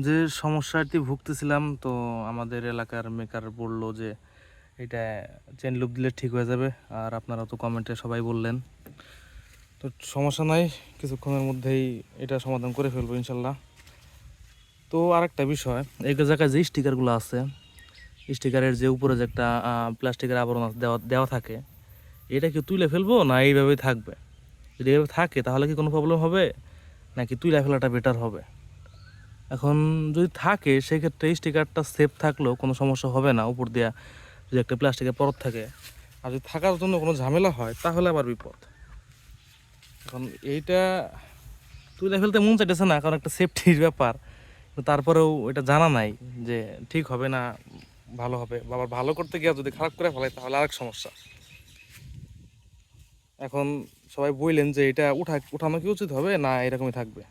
যে সমস্যাটি ভুগতেছিলাম, তো আমাদের এলাকার মেকার বলল যে এটা চেন লুপ দিলে ঠিক হয়ে যাবে। আর আপনারা তো কমেন্টে সবাই বললেন, তো সমস্যা নাই, কিছুক্ষণের মধ্যেই এটা সমাধান করে ফেলবো ইনশাল্লাহ। তো আরেকটা বিষয়, এই জায়গায় যে স্টিকারগুলো আছে, স্টিকারের যে উপরে যে একটা প্লাস্টিকের আবরণ দেওয়া দেওয়া থাকে, এটা কি তুলে ফেলবো না এইভাবেই থাকবে? যদি এইভাবে থাকে তাহলে কি কোনো প্রবলেম হবে, নাকি তুলে ফেলাটা বেটার হবে? এখন যদি থাকে সেক্ষেত্রে স্টিকারটা সেফ থাকলেও কোনো সমস্যা হবে না, উপর দিয়ে যদি একটা প্লাস্টিকের পরত থাকে। আর যদি থাকার জন্য কোনো ঝামেলা হয় তাহলে আবার বিপদ। এখন এইটা তুলে ফেলতে মন চাইতেছে না, কারণ একটা সেফটির ব্যাপার। তারপরেও এটা জানা নাই যে ঠিক হবে না ভালো হবে, বা আবার ভালো করতে গিয়ে যদি খারাপ করে ফেলে তাহলে আরেক সমস্যা। এখন সবাই বললেন যে এটা উঠানো কি উচিত হবে না এরকমই থাকবে?